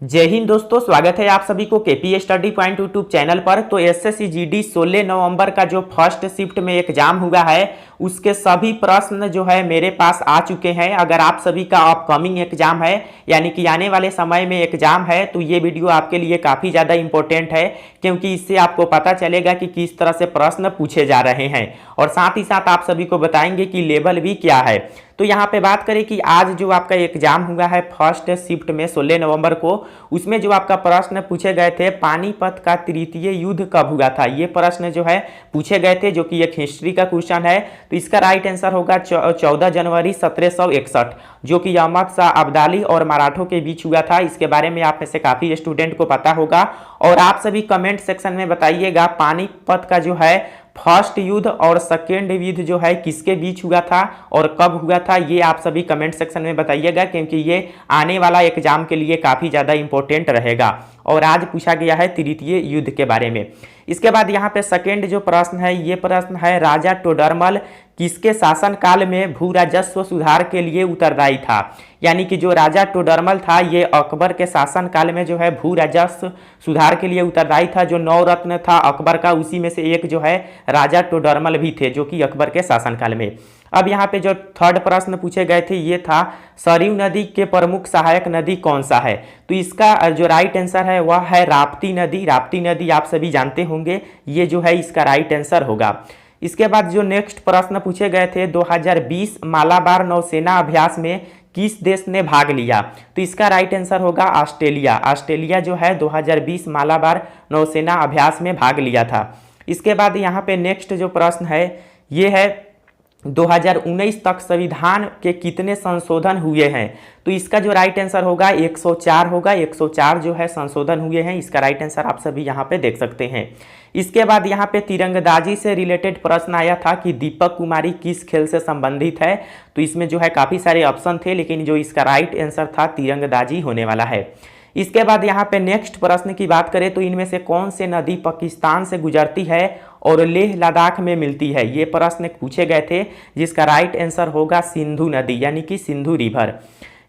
जय हिंद दोस्तों, स्वागत है आप सभी को KP study point YouTube channel पर। तो एसएससी जीडी 16 नवंबर का जो फर्स्ट शिफ्ट में एग्जाम हुआ है उसके सभी प्रश्न जो है मेरे पास आ चुके हैं। अगर आप सभी का अपकमिंग एग्जाम है यानी कि आने वाले समय में एग्जाम है तो ये वीडियो आपके लिए काफ़ी ज़्यादा इंपॉर्टेंट है, क्योंकि इससे आपको पता चलेगा कि किस तरह से प्रश्न पूछे जा रहे हैं और साथ ही साथ आप सभी को बताएंगे कि लेवल भी क्या है। तो यहाँ पे बात करें कि आज जो आपका एग्जाम हुआ है फर्स्ट शिफ्ट में 16 नवंबर को, उसमें जो आपका प्रश्न पूछे गए थे पानीपत का तृतीय युद्ध कब हुआ था, ये प्रश्न जो है पूछे गए थे, जो कि एक हिस्ट्री का क्वेश्चन है। तो इसका राइट आंसर होगा 14 जनवरी 1761, जो कि अहमद शाह अब्दाली और मराठों के बीच हुआ था। इसके बारे में आप में से काफ़ी स्टूडेंट को पता होगा और आप सभी कमेंट सेक्शन में बताइएगा पानीपत का जो है फर्स्ट युद्ध और सेकेंड युद्ध जो है किसके बीच हुआ था और कब हुआ था, ये आप सभी कमेंट सेक्शन में बताइएगा, क्योंकि ये आने वाला एग्जाम के लिए काफ़ी ज़्यादा इंपॉर्टेंट रहेगा। और आज पूछा गया है तृतीय युद्ध के बारे में। इसके बाद यहाँ पे सेकेंड जो प्रश्न है, ये प्रश्न है राजा टोडरमल किसके शासनकाल में भू राजस्व सुधार के लिए उत्तरदायी था। यानी कि जो राजा टोडरमल था ये अकबर के शासनकाल में जो है भू राजस्व सुधार के लिए उत्तरदायी था। जो नवरत्न था अकबर का, उसी में से एक जो है राजा टोडरमल भी थे, जो कि अकबर के शासनकाल में। अब यहाँ पे जो थर्ड प्रश्न पूछे गए थे ये था सरयू नदी के प्रमुख सहायक नदी कौन सा है। तो इसका जो राइट आंसर है वह है राप्ती नदी। राप्ती नदी आप सभी जानते होंगे, ये जो है इसका राइट आंसर होगा। इसके बाद जो नेक्स्ट प्रश्न पूछे गए थे 2020 मालाबार नौसेना अभ्यास में किस देश ने भाग लिया। तो इसका राइट आंसर होगा ऑस्ट्रेलिया। ऑस्ट्रेलिया जो है 2020 मालाबार नौसेना अभ्यास में भाग लिया था। इसके बाद यहाँ पे नेक्स्ट जो प्रश्न है ये है 2019 तक संविधान के कितने संशोधन हुए हैं। तो इसका जो राइट आंसर होगा 104 होगा। 104 जो है संशोधन हुए हैं, इसका राइट आंसर आप सभी यहाँ पे देख सकते हैं। इसके बाद यहाँ पे तीरंदाजी से रिलेटेड प्रश्न आया था कि दीपक कुमारी किस खेल से संबंधित है। तो इसमें जो है काफ़ी सारे ऑप्शन थे, लेकिन जो इसका राइट आंसर था तीरंदाजी होने वाला है। इसके बाद यहाँ पे नेक्स्ट प्रश्न की बात करें तो इनमें से कौन से नदी पाकिस्तान से गुजरती है और लेह लद्दाख में मिलती है, ये प्रश्न पूछे गए थे, जिसका राइट आंसर होगा सिंधु नदी यानी कि सिंधु रिवर।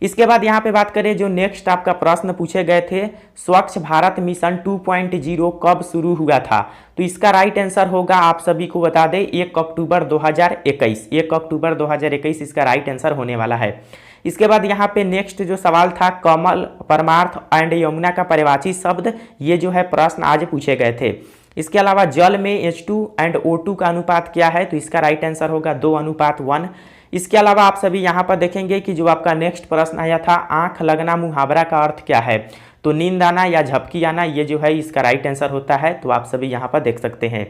इसके बाद यहाँ पे बात करें जो नेक्स्ट आपका प्रश्न पूछे गए थे स्वच्छ भारत मिशन 2.0 कब शुरू हुआ था। तो इसका राइट आंसर होगा, आप सभी को बता दें, 1 अक्टूबर 2021। 1 अक्टूबर 2021 इसका राइट आंसर होने वाला है। इसके बाद यहाँ पे नेक्स्ट जो सवाल था कमल परमार्थ एंड यमुना का पर्यायवाची शब्द, ये जो है प्रश्न आज पूछे गए थे। इसके अलावा जल में H2 एंड O2 का अनुपात क्या है। तो इसका राइट आंसर होगा 2:1। इसके अलावा आप सभी यहाँ पर देखेंगे कि जो आपका नेक्स्ट प्रश्न आया था आंख लगना मुहावरा का अर्थ क्या है। तो नींद आना या झपकी आना, ये जो है इसका राइट आंसर होता है। तो आप सभी यहाँ पर देख सकते हैं।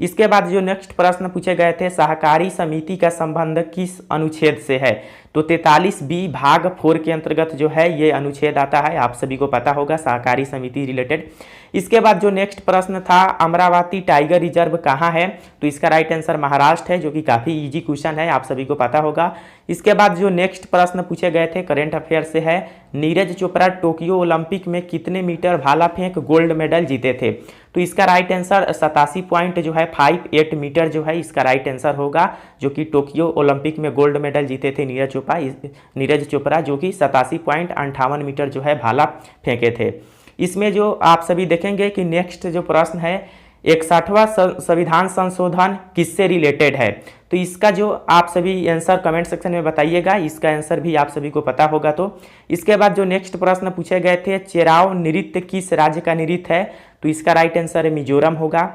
इसके बाद जो नेक्स्ट प्रश्न पूछे गए थे सहकारी समिति का संबंध किस अनुच्छेद से है। तो 43B भाग 4 के अंतर्गत जो है ये अनुच्छेद आता है, आप सभी को पता होगा सहकारी समिति रिलेटेड। इसके बाद जो नेक्स्ट प्रश्न था अमरावती टाइगर रिजर्व कहाँ है। तो इसका राइट आंसर महाराष्ट्र है, जो कि काफ़ी इजी क्वेश्चन है, आप सभी को पता होगा। इसके बाद जो नेक्स्ट प्रश्न पूछे गए थे करेंट अफेयर से है नीरज चोपड़ा टोक्यो ओलंपिक में कितने मीटर भाला फेंक गोल्ड मेडल जीते थे। तो इसका राइट आंसर 87.58 मीटर जो है इसका राइट आंसर होगा, जो कि टोक्यो ओलंपिक में गोल्ड मेडल जीते थे नीरज चोपड़ा, जो कि 87.58 मीटर जो है भाला फेंके थे। इसमें जो आप सभी देखेंगे कि नेक्स्ट जो प्रश्न है 61वां संविधान संशोधन किससे रिलेटेड है। तो इसका जो आप सभी आंसर कमेंट सेक्शन में बताइएगा, इसका आंसर भी आप सभी को पता होगा। तो इसके बाद जो नेक्स्ट प्रश्न पूछे गए थे चेराव नृत्य किस राज्य का नृत्य है। तो इसका राइट आंसर मिजोरम होगा।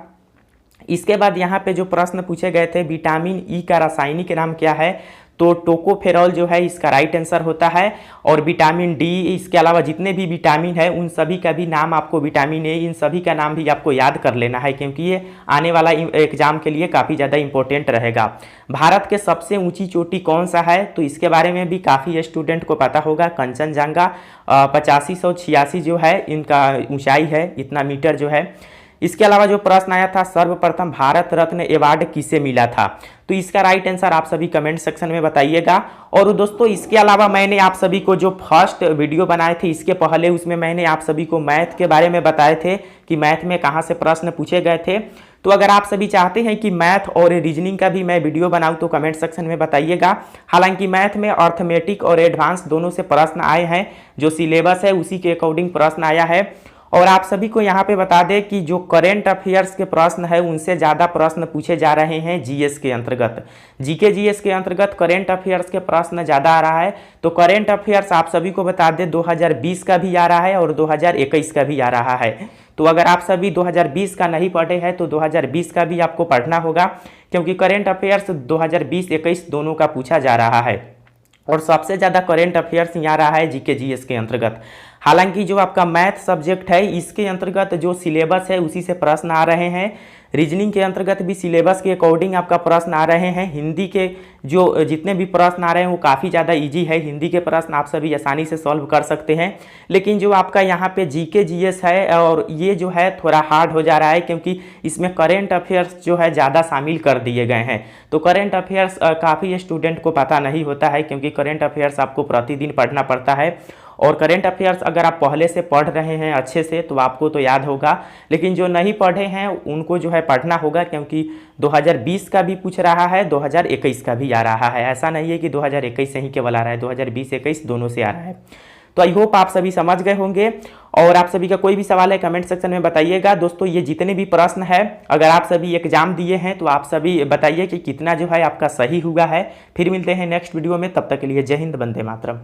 इसके बाद यहाँ पे जो प्रश्न पूछे गए थे विटामिन ई का रासायनिक नाम क्या है। तो टोकोफेरॉल जो है इसका राइट आंसर होता है। और विटामिन डी, इसके अलावा जितने भी विटामिन है उन सभी का भी नाम आपको, विटामिन ए, इन सभी का नाम भी आपको याद कर लेना है, क्योंकि ये आने वाला एग्जाम के लिए काफ़ी ज़्यादा इंपॉर्टेंट रहेगा। भारत के सबसे ऊंची चोटी कौन सा है। तो इसके बारे में भी काफ़ी स्टूडेंट को पता होगा, कंचनजंगा 8586 जो है इनका ऊंचाई है, इतना मीटर जो है। इसके अलावा जो प्रश्न आया था, सर्वप्रथम भारत रत्न अवार्ड किसे मिला था, तो इसका राइट आंसर आप सभी कमेंट सेक्शन में बताइएगा। और दोस्तों इसके अलावा मैंने आप सभी को जो फर्स्ट वीडियो बनाए थे इसके पहले, उसमें मैंने आप सभी को मैथ के बारे में बताए थे कि मैथ में कहाँ से प्रश्न पूछे गए थे। तो अगर आप सभी चाहते हैं कि मैथ और रीजनिंग का भी मैं वीडियो बनाऊं तो कमेंट सेक्शन में बताइएगा। हालांकि मैथ में अर्थमेटिक और एडवांस दोनों से प्रश्न आए हैं, जो सिलेबस है उसी के अकॉर्डिंग प्रश्न आया है। और आप सभी को यहाँ पे बता दें कि जो करेंट अफेयर्स के प्रश्न है उनसे ज़्यादा प्रश्न पूछे जा रहे हैं जीएस के अंतर्गत। जीके जीएस के अंतर्गत करेंट अफेयर्स के प्रश्न ज़्यादा आ रहा है। तो करेंट अफेयर्स आप सभी को बता दें 2020 का भी आ रहा है और 2021 का भी आ रहा है। तो अगर आप सभी 2020 का नहीं पढ़े हैं तो 2020 का भी आपको पढ़ना होगा, क्योंकि करेंट अफेयर्स 2020-21 दोनों का पूछा जा रहा है। और सबसे ज़्यादा करेंट अफेयर्स यहाँ रहा है जीके जीएस के अंतर्गत। हालांकि जो आपका मैथ सब्जेक्ट है इसके अंतर्गत जो सिलेबस है उसी से प्रश्न आ रहे हैं। रीजनिंग के अंतर्गत भी सिलेबस के अकॉर्डिंग आपका प्रश्न आ रहे हैं। हिंदी के जो जितने भी प्रश्न आ रहे हैं वो काफ़ी ज़्यादा इजी है। हिंदी के प्रश्न आप सभी आसानी से सॉल्व कर सकते हैं। लेकिन जो आपका यहाँ पे जीके जीएस है और ये जो है थोड़ा हार्ड हो जा रहा है, क्योंकि इसमें करेंट अफेयर्स जो है ज़्यादा शामिल कर दिए गए हैं। तो करेंट अफेयर्स काफ़ी स्टूडेंट को पता नहीं होता है, क्योंकि करेंट अफेयर्स आपको प्रतिदिन पढ़ना पड़ता है। और करेंट अफेयर्स अगर आप पहले से पढ़ रहे हैं अच्छे से तो आपको तो याद होगा, लेकिन जो नहीं पढ़े हैं उनको जो है पढ़ना होगा, क्योंकि 2020 का भी पूछ रहा है, 2021 का भी आ रहा है। ऐसा नहीं है कि 2021 से ही केवल आ रहा है, 2020-21 दोनों से आ रहा है। तो आई होप आप सभी समझ गए होंगे। और आप सभी का कोई भी सवाल है कमेंट सेक्शन में बताइएगा। दोस्तों ये जितने भी प्रश्न है अगर आप सभी एग्जाम दिए हैं तो आप सभी बताइए कि कितना जो है आपका सही हुआ है। फिर मिलते हैं नेक्स्ट वीडियो में, तब तक के लिए जय हिंद, वंदे मातरम।